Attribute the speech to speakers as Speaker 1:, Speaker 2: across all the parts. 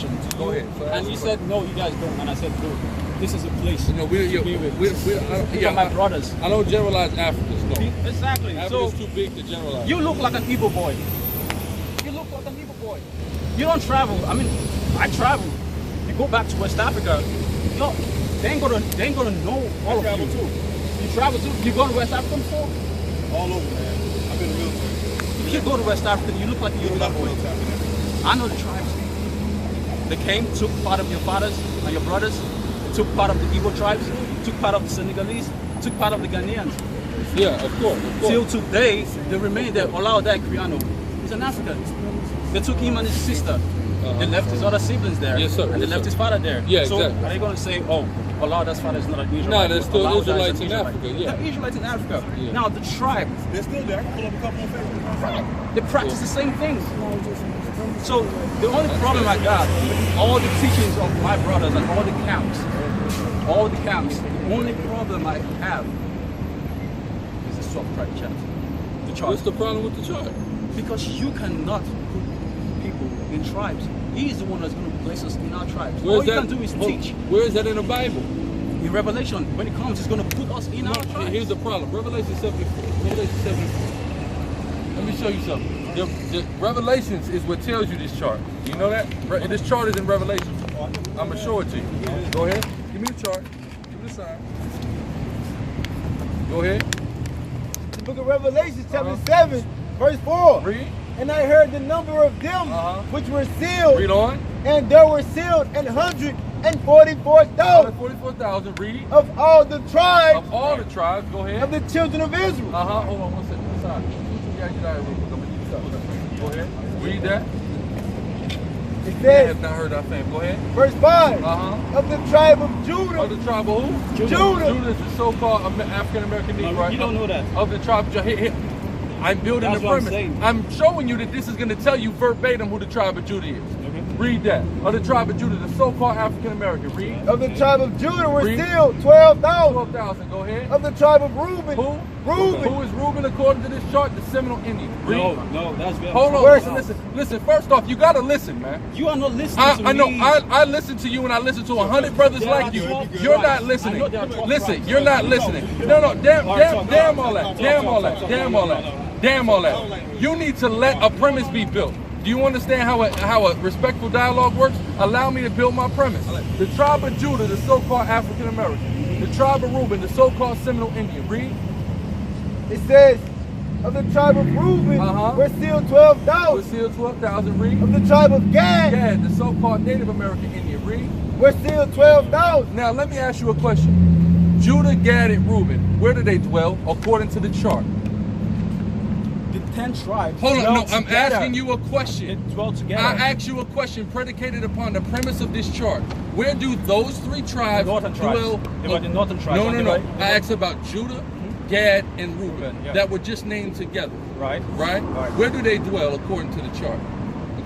Speaker 1: possession.
Speaker 2: Go ahead. So
Speaker 1: And you said, no, you guys don't. And I said, no, this is a place
Speaker 2: no,
Speaker 1: to be with.
Speaker 2: yeah,
Speaker 1: my brothers.
Speaker 2: I don't generalize Africans, no.
Speaker 1: Exactly.
Speaker 2: Africa's too big to generalize.
Speaker 1: You look like an Igbo boy. You look like an Igbo boy. You don't travel. I mean, I travel. You go back to West Africa. No, they ain't gonna know all of you.
Speaker 3: Too.
Speaker 1: You travel too. You go to West Africa before?
Speaker 3: All over, man. I've been in the military.
Speaker 1: If you go to West Africa, you look like a Yoruba boy. I know the tribes. They came, took part of your fathers and your brothers, took part of the Igbo tribes, took part of the Senegalese, took part of the Ghanaians.
Speaker 2: Yeah, of course.
Speaker 1: Till today, they remain there. Olaode Kriano, he's an African. They took him and his sister. They left his other siblings there.
Speaker 2: Yes, sir.
Speaker 1: And they left his father there.
Speaker 2: Yeah,
Speaker 1: so
Speaker 2: exactly.
Speaker 1: are they going to say, oh, Olaude's father is not an Israelite?
Speaker 2: No, there's still
Speaker 1: Olaude
Speaker 2: Israelites
Speaker 1: is an
Speaker 2: in
Speaker 1: Israelite.
Speaker 2: Africa, yeah.
Speaker 1: They're Israelites in Africa.
Speaker 2: Yeah.
Speaker 1: Now, the tribe,
Speaker 3: They're still there. I can pull up a couple of Facebook.
Speaker 1: they practice the same things. So the only problem I got, all the teachings of my brothers and all the camps, the only problem I have is the soft tribe chant. The chart.
Speaker 2: What's the problem with the chart?
Speaker 1: Because you cannot put people in tribes. He is the one that's going to place us in our tribes. All you can do is teach.
Speaker 2: Where is that in the Bible?
Speaker 1: In Revelation, when it comes, it's going to put us in our tribes.
Speaker 2: Here's the problem. Revelation 74. Revelation 74. Let me show you something. The Revelations is what tells you this chart. You know that? This chart is in Revelation. I'm going to show it to you. Go ahead. Give me the chart. Give me the sign. Go ahead.
Speaker 4: The book of Revelation, chapter 7, verse 4.
Speaker 2: Read.
Speaker 4: And I heard the number of them which were sealed.
Speaker 2: Read on.
Speaker 4: And there were sealed 144,000
Speaker 2: 144,000. Read.
Speaker 4: of all the tribes.
Speaker 2: Of all the tribes. Go ahead.
Speaker 4: Of the children of Israel.
Speaker 2: Hold on one second. One side. You gotta get out of here real quick. I'm gonna need something. Go ahead. Read that.
Speaker 4: It
Speaker 2: I
Speaker 4: says,
Speaker 2: have not heard that thing. Go ahead.
Speaker 4: verse 5. Of the tribe of Judah.
Speaker 2: Of the tribe of who?
Speaker 4: Judah.
Speaker 2: Judah is the so-called African American Negro.
Speaker 1: No, you don't know that.
Speaker 2: Of the tribe of Judah. I'm building
Speaker 1: That's
Speaker 2: the
Speaker 1: what I'm
Speaker 2: premise.
Speaker 1: saying.
Speaker 2: I'm showing you that this is going to tell you verbatim who the tribe of Judah is.
Speaker 1: Okay.
Speaker 2: Read that. Of the tribe of Judah, the so-called African American. Read.
Speaker 4: Of the tribe of Judah were
Speaker 2: Read.
Speaker 4: sealed 12,000.
Speaker 2: 12,000. Go ahead.
Speaker 4: Of the tribe of Reuben.
Speaker 2: Who?
Speaker 4: Reuben.
Speaker 2: Who is Reuben according to this chart? The Seminole Indian. Read.
Speaker 1: No, that's very
Speaker 2: Hold on, listen. First off, you gotta listen, man.
Speaker 1: You are not listening to
Speaker 2: I know.
Speaker 1: me.
Speaker 2: I listen to you, and I listen to 100 brothers
Speaker 1: There
Speaker 2: like
Speaker 1: are
Speaker 2: you.
Speaker 1: 12
Speaker 2: You're
Speaker 1: tribes.
Speaker 2: not listening.
Speaker 1: I know there are 12
Speaker 2: Listen,
Speaker 1: tribes.
Speaker 2: you're not listening. No, damn all that. Damn all that. You need to let a premise be built. Do you understand how a respectful dialogue works? Allow me to build my premise. The tribe of Judah, the so-called African American. The tribe of Reuben, the so-called Seminole Indian. Read.
Speaker 4: It says, of the tribe of Reuben were sealed 12,000.
Speaker 2: We're sealed 12,000. Read.
Speaker 4: Of the tribe of Gad
Speaker 2: Gad, the so-called Native American Indian. Read.
Speaker 4: were sealed 12,000.
Speaker 2: Now let me ask you a question. Judah, Gad, and Reuben, where do they dwell according to the chart?
Speaker 1: The 10 tribes.
Speaker 2: Hold on, no,
Speaker 1: dwell
Speaker 2: I'm
Speaker 1: together.
Speaker 2: asking you a question.
Speaker 1: They dwell together.
Speaker 2: I asked you a question predicated upon the premise of this chart. Where do those three tribes
Speaker 1: Northern tribes.
Speaker 2: dwell?
Speaker 1: They were the northern tribes.
Speaker 2: No. I asked about Judah, Gad, and Reuben
Speaker 1: Yeah.
Speaker 2: that were just named together.
Speaker 1: Right.
Speaker 2: Right? Where do they dwell according to the chart?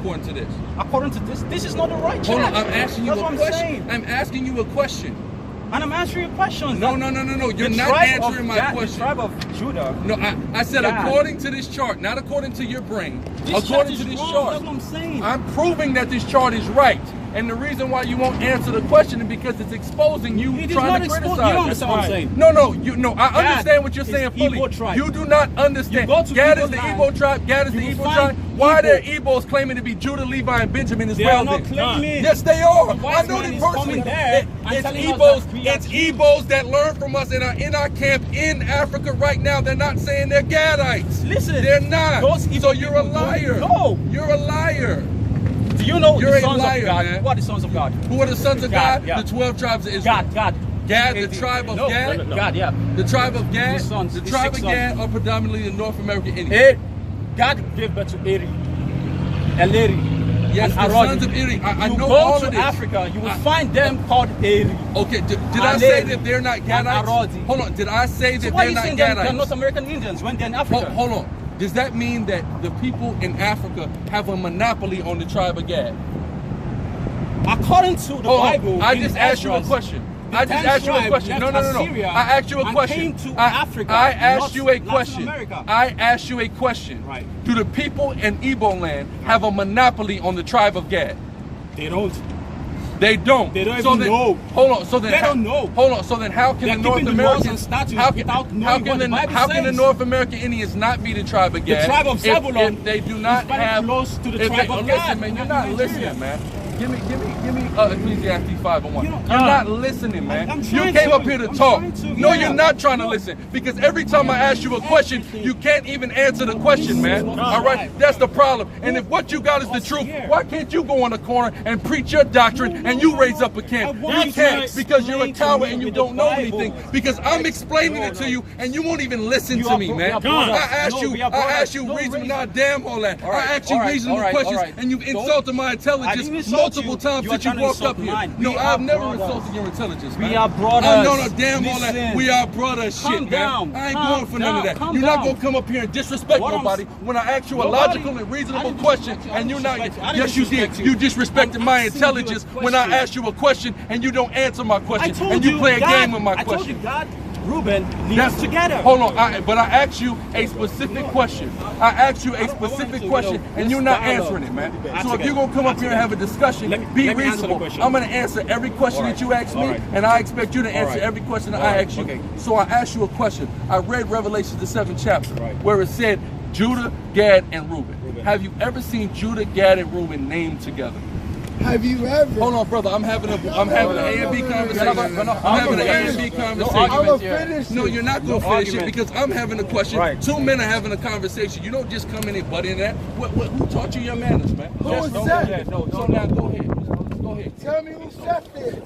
Speaker 2: According to this.
Speaker 1: According to this is not the right
Speaker 2: Hold
Speaker 1: chart.
Speaker 2: on, I'm asking you
Speaker 1: That's
Speaker 2: a
Speaker 1: what I'm
Speaker 2: question.
Speaker 1: saying.
Speaker 2: I'm asking you a question.
Speaker 1: And I'm answering your questions.
Speaker 2: No. You're not answering my question.
Speaker 1: The tribe of Judah.
Speaker 2: No, I said
Speaker 1: Gad.
Speaker 2: according to this chart, not according to your brain.
Speaker 1: This chart
Speaker 2: According
Speaker 1: is
Speaker 2: to this
Speaker 1: wrong.
Speaker 2: chart.
Speaker 1: That's what I'm saying.
Speaker 2: I'm proving that this chart is right. And the reason why you won't answer the question is because it's exposing you
Speaker 1: It is
Speaker 2: trying
Speaker 1: not
Speaker 2: to
Speaker 1: exposed.
Speaker 2: criticize.
Speaker 1: You don't understand what I'm saying.
Speaker 2: No. I understand what you're
Speaker 1: is
Speaker 2: saying fully.
Speaker 1: Igbo tribe.
Speaker 2: You do not understand.
Speaker 1: You go to
Speaker 2: Gad
Speaker 1: Igbo
Speaker 2: is the
Speaker 1: land,
Speaker 2: Igbo tribe. Gad is the
Speaker 1: you will
Speaker 2: Igbo
Speaker 1: find
Speaker 2: tribe. Why are there
Speaker 1: Igbo.
Speaker 2: Igbos claiming to be Judah, Levi, and Benjamin as
Speaker 1: They
Speaker 2: well?
Speaker 1: are not
Speaker 2: then?
Speaker 1: claiming.
Speaker 2: Yes, they are.
Speaker 1: The white
Speaker 2: I know
Speaker 1: man
Speaker 2: them
Speaker 1: is
Speaker 2: personally.
Speaker 1: coming there and
Speaker 2: It's
Speaker 1: telling us
Speaker 2: Igbos.
Speaker 1: that we are
Speaker 2: It's
Speaker 1: Jews.
Speaker 2: Igbos that learn from us and are in our camp in Africa right now. They're not saying they're Gadites.
Speaker 1: Listen.
Speaker 2: They're not.
Speaker 1: Those
Speaker 2: So
Speaker 1: Igbo
Speaker 2: you're a
Speaker 1: people
Speaker 2: liar.
Speaker 1: No.
Speaker 2: You're a liar.
Speaker 1: Do you know
Speaker 2: You're
Speaker 1: the
Speaker 2: a
Speaker 1: sons
Speaker 2: liar,
Speaker 1: of God?
Speaker 2: man.
Speaker 1: Who are the sons of God?
Speaker 2: Who are the sons of God?
Speaker 1: God, yeah.
Speaker 2: The 12 tribes of Israel.
Speaker 1: God.
Speaker 2: Gad, the tribe of Gad.
Speaker 1: God, yeah.
Speaker 2: The tribe of Gad.
Speaker 1: His sons,
Speaker 2: The
Speaker 1: his
Speaker 2: tribe of
Speaker 1: 6
Speaker 2: Gad are predominantly the North American Indians.
Speaker 1: God gave birth to Eri, Eleri,
Speaker 2: Yes,
Speaker 1: and
Speaker 2: the
Speaker 1: Arodi.
Speaker 2: sons of Eri. I
Speaker 1: You
Speaker 2: know
Speaker 1: go
Speaker 2: all
Speaker 1: to
Speaker 2: of this.
Speaker 1: Africa, you will find them called Eri.
Speaker 2: Okay, did I say that they're not Gadites?
Speaker 1: Arodi.
Speaker 2: Hold on, did I say
Speaker 1: So
Speaker 2: that
Speaker 1: why are
Speaker 2: they're
Speaker 1: you
Speaker 2: not
Speaker 1: saying they're North
Speaker 2: Gadites?
Speaker 1: American Indians when they're in Africa?
Speaker 2: Hold on. Does that mean that the people in Africa have a monopoly on the tribe of Gad?
Speaker 1: According to the Bible,
Speaker 2: I
Speaker 1: in
Speaker 2: just asked you a
Speaker 1: Ezra's,
Speaker 2: question.
Speaker 1: the
Speaker 2: I just
Speaker 1: 10
Speaker 2: asked you a
Speaker 1: tribes
Speaker 2: question. No.
Speaker 1: left Assyria
Speaker 2: I asked you a
Speaker 1: and
Speaker 2: question.
Speaker 1: came to
Speaker 2: I
Speaker 1: Africa,
Speaker 2: I asked
Speaker 1: not
Speaker 2: you a
Speaker 1: Latin
Speaker 2: question.
Speaker 1: America.
Speaker 2: I asked you a question.
Speaker 1: Right.
Speaker 2: Do the people in Igbo land have a monopoly on the tribe of Gad?
Speaker 3: They don't.
Speaker 2: They don't.
Speaker 3: They don't
Speaker 2: so
Speaker 3: even
Speaker 2: then,
Speaker 3: know.
Speaker 2: Hold on. So then
Speaker 3: They don't know.
Speaker 2: Hold on. So then, how can
Speaker 3: They're
Speaker 2: the North
Speaker 3: keeping the laws and
Speaker 2: Americans?
Speaker 3: statutes
Speaker 2: How can,
Speaker 3: without knowing
Speaker 2: how
Speaker 3: what
Speaker 2: can
Speaker 3: the
Speaker 2: the
Speaker 3: Bible
Speaker 2: how can the
Speaker 3: says?
Speaker 2: North American Indians not be the tribe of Gad?
Speaker 3: The tribe of Zebulon
Speaker 2: if they do not
Speaker 3: is very
Speaker 2: have
Speaker 3: close to the
Speaker 2: if
Speaker 3: tribe
Speaker 2: they,
Speaker 3: of
Speaker 2: listen,
Speaker 3: Gad
Speaker 2: man,
Speaker 3: in
Speaker 2: you're not
Speaker 3: Nigeria.
Speaker 2: listening, man. Give me Ecclesiastes 5:1.
Speaker 3: You know,
Speaker 2: You're not listening, man.
Speaker 3: I'm
Speaker 2: You
Speaker 3: trying
Speaker 2: came
Speaker 3: to.
Speaker 2: up here to
Speaker 3: I'm
Speaker 2: talk.
Speaker 3: trying to,
Speaker 2: No,
Speaker 3: yeah.
Speaker 2: you're not trying to listen, because every time I ask you a question, you can't even answer the question, man. All right, that's the problem. And if what you got is the truth, why can't you go on the corner and preach your doctrine and you raise up a camp? You can't, because you're a coward and you don't know anything. Because I'm explaining it to you and you won't even listen to me, man. I asked you reasonable, not damn all that. I asked you reasonable questions and you've insulted my intelligence multiple times since you walked up here. No, I've never insulted your intelligence, man.
Speaker 3: We are brothers.
Speaker 2: No, damn all that. We are brothers shit, man. I ain't going for none of that. You're not going to come up here and disrespect nobody when I ask you a logical and reasonable question and you're not. Yes, you did. You disrespected my intelligence when I asked you a question and you don't answer my question and you play a game with my question.
Speaker 3: I told you God, Reuben, lead us together.
Speaker 2: Hold on, but I asked you a specific question. I asked you a specific question, and you're not answering it, man. So if you're gonna come up here and have a discussion, be reasonable. I'm gonna answer every question that you ask me, and I expect you to answer every question that I ask you. So I asked you a question. I read Revelation, the 7th chapter, where it said Judah, Gad, and Reuben. Have you ever seen Judah, Gad, and Reuben named together?
Speaker 4: Have you ever?
Speaker 2: Hold on, brother. I'm having an A and B conversation. I'm having an A and B conversation. No, you're not going to finish it because I'm having a question. Two men are having a conversation. You don't just come in and butt in that. Who taught you your manners, man?
Speaker 4: Who said?
Speaker 2: So now go ahead. Go ahead.
Speaker 4: Tell me who said this.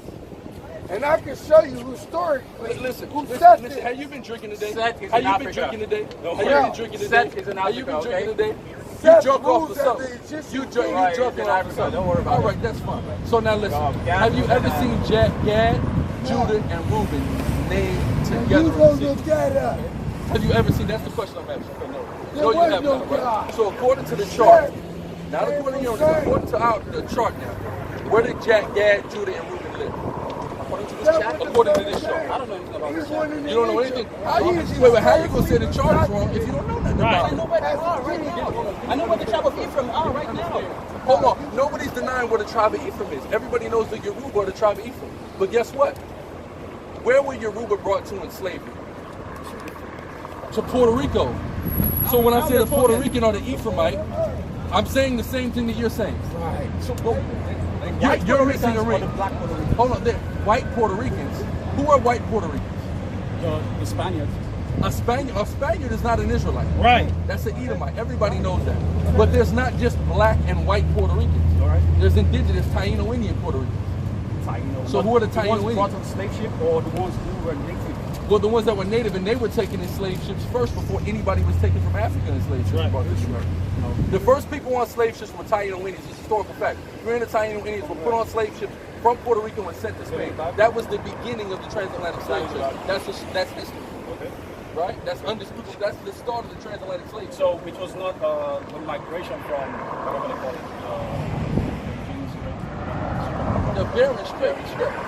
Speaker 4: And I can show you historically.
Speaker 2: Listen,
Speaker 4: said this.
Speaker 2: have you been drinking today?
Speaker 5: Seth is
Speaker 2: Have
Speaker 5: in
Speaker 2: you been
Speaker 5: Africa.
Speaker 2: drinking today? Have you
Speaker 4: Yeah.
Speaker 2: been drinking today?
Speaker 5: Seth is in
Speaker 2: Have you been
Speaker 5: Africa,
Speaker 2: drinking
Speaker 5: okay?
Speaker 2: today? You
Speaker 4: Seth
Speaker 2: drunk off
Speaker 4: rules
Speaker 2: the
Speaker 4: as
Speaker 2: something.
Speaker 4: the Egyptian
Speaker 2: You
Speaker 4: king.
Speaker 2: drunk
Speaker 5: Right,
Speaker 2: off
Speaker 5: in
Speaker 2: the
Speaker 5: Africa,
Speaker 2: something.
Speaker 5: don't worry about
Speaker 2: All
Speaker 5: it.
Speaker 2: right, that's fine. So now listen.
Speaker 5: Gad
Speaker 2: Have you
Speaker 5: and
Speaker 2: ever
Speaker 5: Reuben.
Speaker 2: seen Gad, Judah, and Reuben named
Speaker 4: You
Speaker 2: together?
Speaker 4: go
Speaker 2: in the
Speaker 4: look that up.
Speaker 2: Have you ever seen? That's the question I'm asking. Okay, no.
Speaker 4: There
Speaker 2: No, you
Speaker 4: was
Speaker 2: have
Speaker 4: no
Speaker 2: not, right?
Speaker 4: God.
Speaker 2: So according to the chart, not according to yours, according to the chart now, where did Gad, Judah, and Reuben live? According to this chart? According to this chart. I don't know anything about this chart. You don't know anything? How you gonna say the chart is wrong if you don't know nothing about it?
Speaker 5: I know where they are right now. I know where the tribe of Ephraim are right now.
Speaker 2: Hold on. Nobody's denying where the tribe of Ephraim is. Everybody knows the Yoruba are the tribe of Ephraim. But guess what? Where were Yoruba brought to in slavery? To Puerto Rico. So when I say the Puerto Rican or the Ephraimite, I'm saying the same thing that you're saying.
Speaker 4: Right.
Speaker 2: So, you're missing a ring. Hold on. White Puerto Ricans. Who are white Puerto Ricans?
Speaker 3: The Spaniards.
Speaker 2: A Spaniard is not an Israelite.
Speaker 3: Right.
Speaker 2: That's an Edomite. Everybody knows that. But there's not just black and white Puerto Ricans.
Speaker 3: All right.
Speaker 2: There's indigenous Taino Indian Puerto Ricans. So who are the Taino
Speaker 3: ones
Speaker 2: Indians?
Speaker 3: brought on slave ship or the ones who were native?
Speaker 2: Well, the ones that were native, and they were taken in slave ships first before anybody was taken from Africa in slave ships.
Speaker 3: Right.
Speaker 2: The first people on slave ships were Taino Indians. It's a historical fact. Granted, Taino Indians were put on slave ships from Puerto Rico and sent to Spain. That was the beginning of the transatlantic slave ship. That's history.
Speaker 3: Okay.
Speaker 2: Right? That's undisputed. That's the start of the transatlantic slave ship.
Speaker 3: So it was not the migration from whatever they call it.
Speaker 2: The Bering Strait.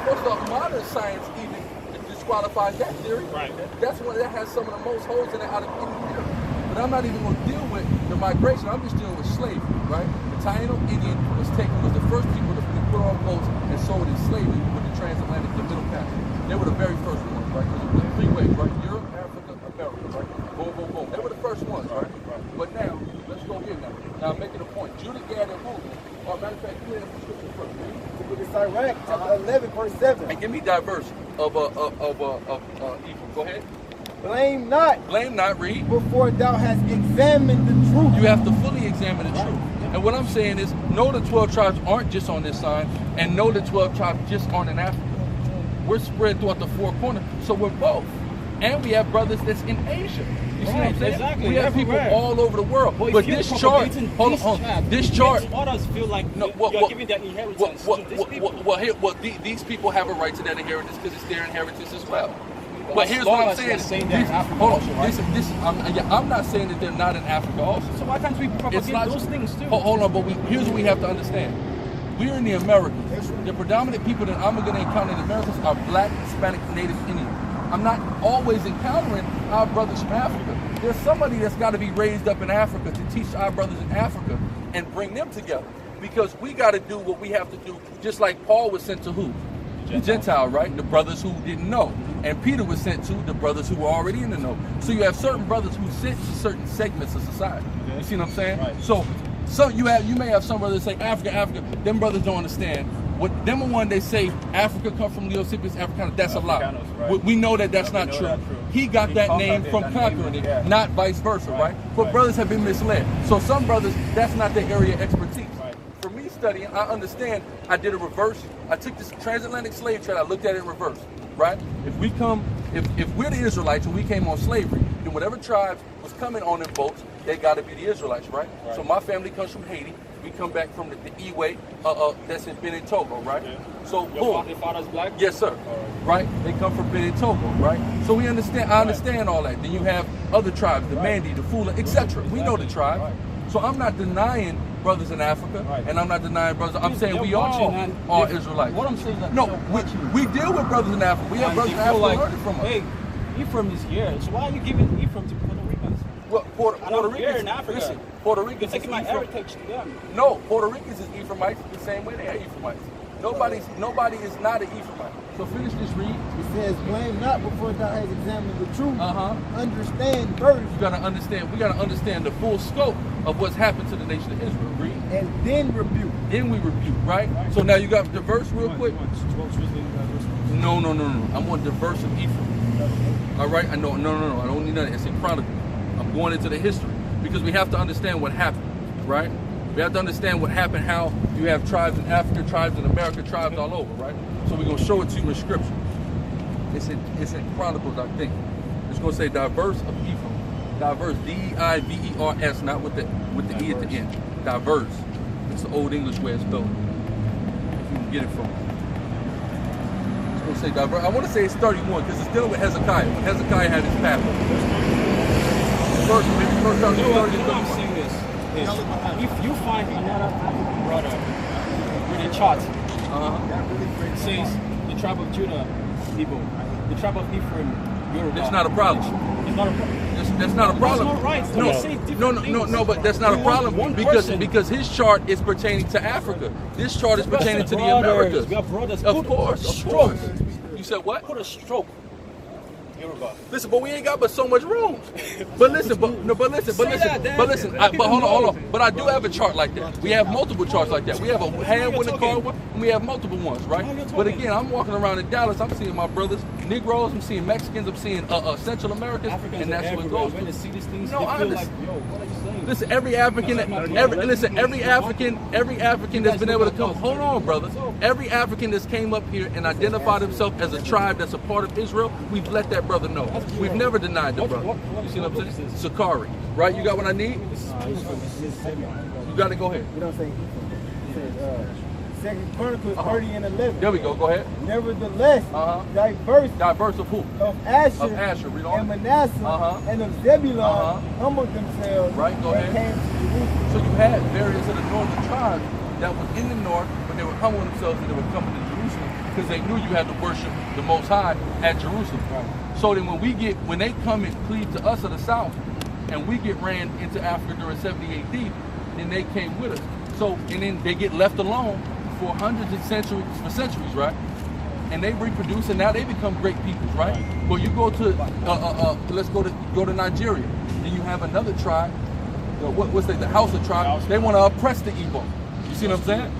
Speaker 2: First off, modern science even disqualifies that theory.
Speaker 3: Right.
Speaker 2: That's one that has some of the most holes in it out of any theory. But I'm not even going to deal with the migration. I'm just dealing with slavery, right? The Taino Indian was the first people to be put on boats and sold in slavery with the transatlantic, the middle passage. They were the very first ones, right? The three ways, right? Europe, Africa, America, right? Boom, boom, boom. They were the first ones, right? But now, let's go here now. Now I'm making a point. Judah, Gad, and Reuben. Matter of fact, you have the scripture first, man.
Speaker 4: It's Iraq, chapter 11, verse 7.
Speaker 2: And give me diverse of evil. Go ahead.
Speaker 4: Blame not
Speaker 2: Blame not, read.
Speaker 4: before thou hast examined the truth.
Speaker 2: You have to fully examine the truth. And what I'm saying is, no, the 12 tribes aren't just on this sign, and no, the 12 tribes just aren't in Africa. We're spread throughout the four corners, so we're both. And we have brothers that's in Asia. You see what I'm saying?
Speaker 3: Exactly.
Speaker 2: We have people all over the world. But this chart, hold on, this chart.
Speaker 3: Others feel like you're giving their inheritance to these people.
Speaker 2: These people have a right to that inheritance because it's their inheritance as well. But
Speaker 3: as
Speaker 2: here's
Speaker 3: long
Speaker 2: what I'm
Speaker 3: as you're
Speaker 2: saying.
Speaker 3: saying they're in Africa
Speaker 2: Hold on.
Speaker 3: also, right?
Speaker 2: I'm not saying that they're not in Africa also.
Speaker 3: So why can't we propagate those things too?
Speaker 2: Hold on, but here's what we have to understand. We're in the Americas. The predominant people that I'm going to encounter in the Americas are black, Hispanic, Native Indian. I'm not always encountering our brothers from Africa. There's somebody that's got to be raised up in Africa to teach our brothers in Africa and bring them together. Because we got to do what we have to do, just like Paul was sent to who? The Gentile, right? The brothers who didn't know. And Peter was sent to the brothers who were already in the know. So you have certain brothers who sent to certain segments of society. You see what I'm saying? Right. So you may have some brothers say Africa. Them brothers don't understand. What them one they say Africa come from Leocypus Africanus. That's a lie. Right. We know that that's not true. He got that name from conquering it, not vice versa, right? But brothers have been misled. So some brothers, that's not their area of expertise. For me studying, I understand. I did a reverse. I took this transatlantic slave trade. I looked at it in reverse, right? If we're the Israelites and we came on slavery, then whatever tribes was coming on them boats, they got to be the Israelites, right? So my family comes from Haiti. We come back from the Iwe, that's in Benin, Togo, right? Yeah. So
Speaker 3: your father's black?
Speaker 2: Yes, sir. Right? They come from Benin, Togo, right? So we understand. I understand all that. Then you have other tribes, the Mandi, the Fula, etc. We know the tribe. So I'm not denying brothers in Africa, and I'm not denying brothers. I'm saying we all are Israelites.
Speaker 1: What I'm saying is that
Speaker 2: no, we deal with brothers in Africa. We have brothers in Africa learning from us.
Speaker 3: Hey, Ephraim is here, so why are you giving Ephraim to Puerto Ricans?
Speaker 2: Well, Puerto Ricans
Speaker 3: in Africa.
Speaker 2: Listen, Puerto Ricans
Speaker 3: is taking my heritage to them.
Speaker 2: No, Puerto Ricans is Ephraimites the same way they are Ephraimites. Nobody is not an Ephraimite. So finish this read.
Speaker 4: It says, blame not before thou hast examined the truth. Understand first.
Speaker 2: You gotta understand. We gotta understand the full scope of what's happened to the nation of Israel. Read.
Speaker 4: And then rebuke.
Speaker 2: Then we rebuke, right? So now you got the verse real quick. No. I want the verse of Ephraim. All right. No. I don't need none of it. It's in Chronicles. I'm going into the history because we have to understand what happened, right? We have to understand what happened, how you have tribes in Africa, tribes in America, tribes all over, right? So we're going to show it to you in Scripture. It's in Chronicles, I think. It's going to say diverse of Ephraim. Diverse, D-I-V-E-R-S, not with the E at the end. Diverse. It's the Old English way it's spelled. If you can get it from. It's going to say diverse. I want to say it's 31 because it's dealing with Hezekiah. When Hezekiah had his pathway. First time you know I'm
Speaker 3: saying this. If you find another African brother with a chart, it says the tribe of Judah, Igbo, the tribe of Ephraim, Yoruba.
Speaker 2: That's not a problem.
Speaker 3: It's not a problem.
Speaker 2: That's not a problem.
Speaker 3: That's not right.
Speaker 2: No, but that's not a problem because his chart is pertaining to Africa. This chart is pertaining to the Americas.
Speaker 3: We are brothers.
Speaker 2: Of course. You said what?
Speaker 3: Put a stroke. Yoruba.
Speaker 2: Listen, but we ain't got but so much room. But listen, but hold on. But I do have a chart like that. We have multiple charts like that. We have a hand one, a card one, and we have multiple ones, right? But again, I'm walking around in Dallas. I'm seeing my brothers, Negroes. I'm seeing Mexicans. I'm seeing Central Americans, and that's what goes.
Speaker 3: When they see these things,
Speaker 2: no,
Speaker 3: they
Speaker 2: I
Speaker 3: feel
Speaker 2: understand.
Speaker 3: like, yo, what are you saying?
Speaker 2: Listen, every African that's been able to come. Hold on, brother. Every African that's came up here and identified himself as a tribe that's a part of Israel, we've let that brother know. We've never denied the brother. You see what I'm saying? Sicarii, right? You got what I need? You got to go ahead.
Speaker 4: You don't say Second Chronicles 30 and 11.
Speaker 2: There we go. Go ahead.
Speaker 4: Nevertheless,
Speaker 2: diverse of who?
Speaker 4: Of Asher.
Speaker 2: Read on.
Speaker 4: And Manasseh and of Zebulun humbled themselves.
Speaker 2: Right. Go ahead.
Speaker 4: Came to Jerusalem.
Speaker 2: So you had various of the northern tribes that were in the north, but they were humbling themselves and they were coming to Jerusalem because they knew you had to worship the Most High at Jerusalem. Right. So then when they come and cleave to us of the south, and we get ran into Africa during 70 AD, then they came with us. So and then they get left alone for hundreds of centuries, right? And they reproduce, and now they become great peoples, right? But you go to let's go to Nigeria, and you have another tribe. What's the Hausa tribe? They want to oppress the Igbo. You see what I'm saying?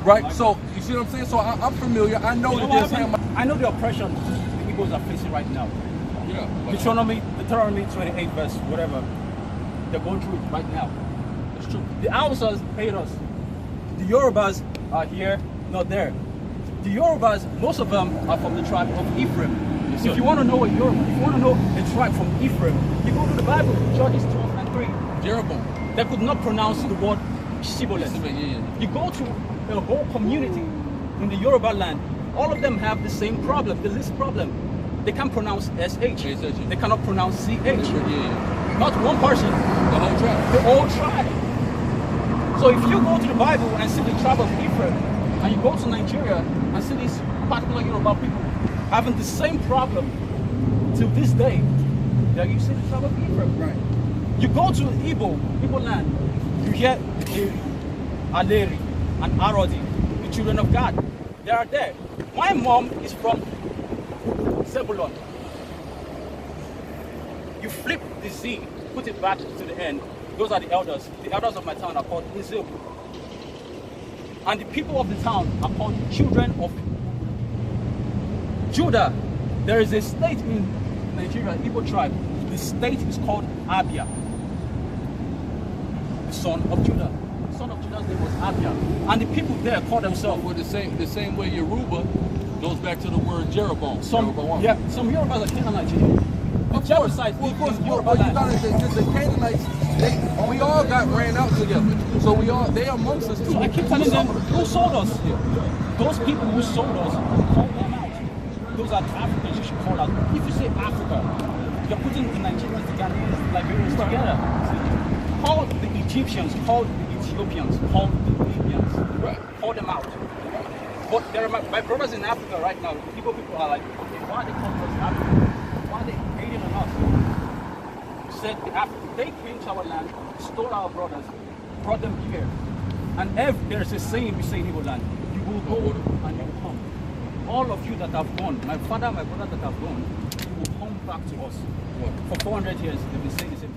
Speaker 2: Right. So you see what I'm saying? So I'm familiar. I know that there's.
Speaker 3: I know the oppression the Igbos are facing right now.
Speaker 2: Yeah.
Speaker 3: Deuteronomy 28 verse whatever. They're going through it right now.
Speaker 2: It's true.
Speaker 3: The Hausas hate us. The Yorubas are here, not there. The Yorubas, most of them are from the tribe of Ephraim. Yes, if you want to know a Yoruba, if you want to know a tribe from Ephraim, you go to the Bible, Judges 12 and 3.
Speaker 2: Jeroboam.
Speaker 3: They could not pronounce the word Shibboleth. You go to a whole community in the Yoruba land, all of them have the same problem, the least problem. They can't pronounce SH. They cannot pronounce CH. Not one person.
Speaker 2: The whole tribe.
Speaker 3: The whole tribe. So if you go to the Bible and see the tribe of Ephraim, and you go to Nigeria and see these particular Yoruba people having the same problem to this day, that you see the tribe of Ephraim.
Speaker 2: Right.
Speaker 3: You go to Igbo land, you hear Aleri, and Arodi, the children of God. They are there. My mom is from Zebulon. You flip the Z, put it back to the end. Those are the elders. The elders of my town are called Israel. And the people of the town are called children of Judah. There is a state in Nigeria, Igbo tribe. The state is called Abia. The son of Judah. The son of Judah's name was Abia. And the people there call themselves.
Speaker 2: Well, the same way Yoruba goes back to the word Jeroboam.
Speaker 3: Some Yorubas are Canaanites. The Jebusites,
Speaker 2: the Canaanites, we all got ran out together. So they are amongst us too.
Speaker 3: So I keep telling them, who sold us? Those people who sold us, call them out. Those are the Africans you should call out. If you say Africa, you're putting the Nigerians, the Ghanaians, the Liberians together. Call the Egyptians, call the Ethiopians, call the Libyans. Right. Call them out. But there are my brothers in Africa right now. People are like, okay, why are they calling us Africa? Why are they hating on us? Said they came to our land, stole our brothers, brought them here. And if there's a saying we say in Igbo land, you will go and you will come. All of you that have gone, my father, my brother that have gone, you will come back to us. For 400 years, they've been saying the same